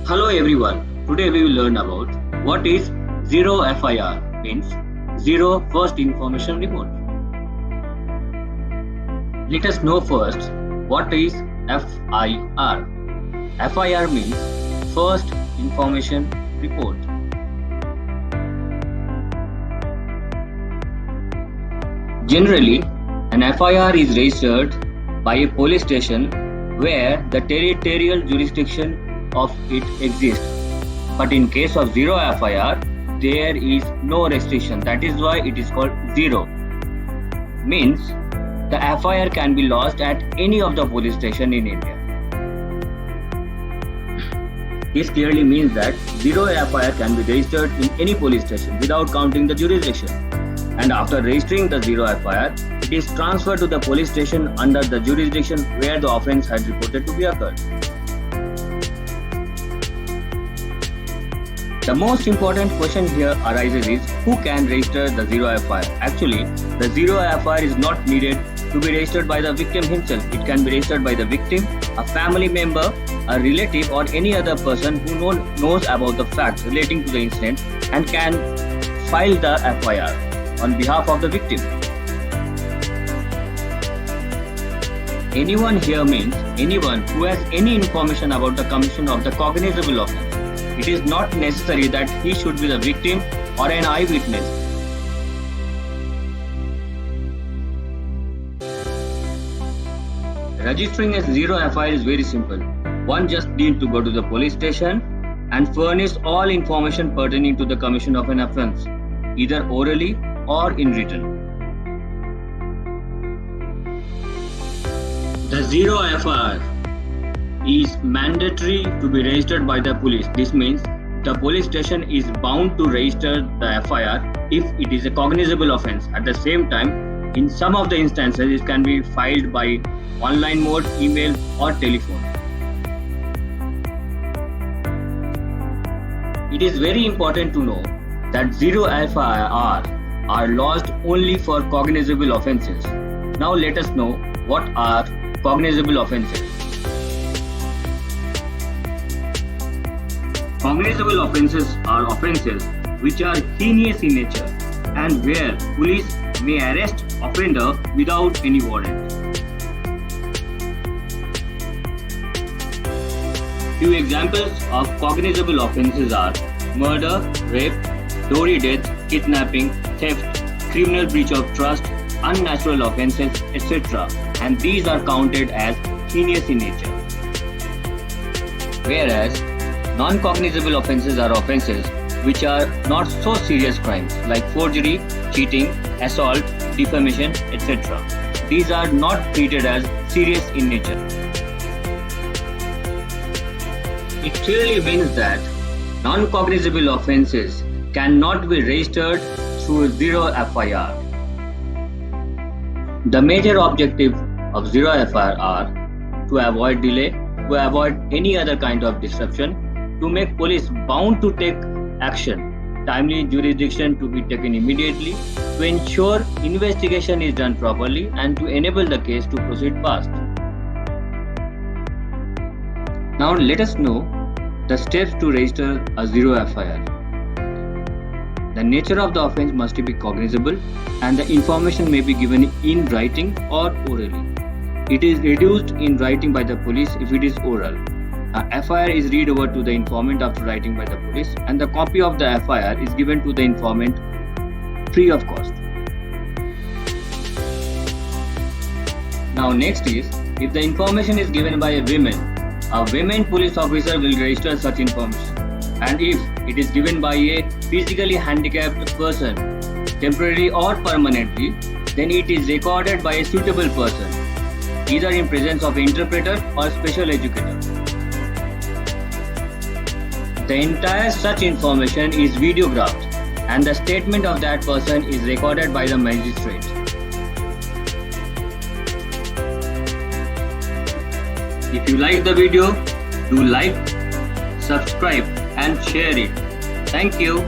Hello everyone. Today we will learn about what is Zero FIR means Zero First Information Report. Let us know first what is FIR. FIR means First Information Report. Generally, an FIR is registered by a police station where the territorial jurisdiction of it exists. But in case of Zero FIR, there is no restriction. That is why it is called Zero. Means the FIR can be lodged at any of the police station in India. This clearly means that Zero FIR can be registered in any police station without counting the jurisdiction. And after registering the Zero FIR, it is transferred to the police station under the jurisdiction where the offence had reported to be occurred. The most important question here arises is who can register the Zero FIR? Actually, the Zero FIR is not needed to be registered by the victim himself. It can be registered by the victim, a family member, a relative or any other person who knows about the facts relating to the incident and can file the FIR on behalf of the victim. Anyone here means anyone who has any information about the commission of the cognizable offence. It is not necessary that he should be the victim or an eyewitness. Registering a Zero FIR is very simple. One just needs to go to the police station and furnish all information pertaining to the commission of an offence, either orally or in written. The Zero FIR is mandatory to be registered by the police. This means the police station is bound to register the FIR if it is a cognizable offence. At the same time, in some of the instances, it can be filed by online mode, email or telephone. It is very important to know that Zero FIR are lodged only for cognizable offences. Now let us know what are cognizable offences. Cognizable offences are offences which are heinous in nature and where police may arrest offender without any warrant. Few examples of cognizable offences are murder, rape, dowry death, kidnapping, theft, criminal breach of trust, unnatural offences, etc. And these are counted as heinous in nature. Whereas non-cognizable offences are offences which are not so serious crimes like forgery, cheating, assault, defamation, etc. These are not treated as serious in nature. It clearly means that non-cognizable offences cannot be registered through Zero FIR. The major objective of Zero FIR are to avoid delay, to avoid any other kind of disruption, to make police bound to take action, timely jurisdiction to be taken immediately, to ensure investigation is done properly and to enable the case to proceed fast. Now let us know the steps to register a Zero FIR. The nature of the offence must be cognizable and the information may be given in writing or orally. It is reduced in writing by the police if it is oral. A FIR is read over to the informant after writing by the police and the copy of the FIR is given to the informant free of cost. Now next is, if the information is given by a women police officer will register such information. And if it is given by a physically handicapped person, temporarily or permanently, then it is recorded by a suitable person, either in presence of an interpreter or special educator. The entire such information is videographed and the statement of that person is recorded by the magistrate. If you like the video, do like, subscribe and share it. Thank you.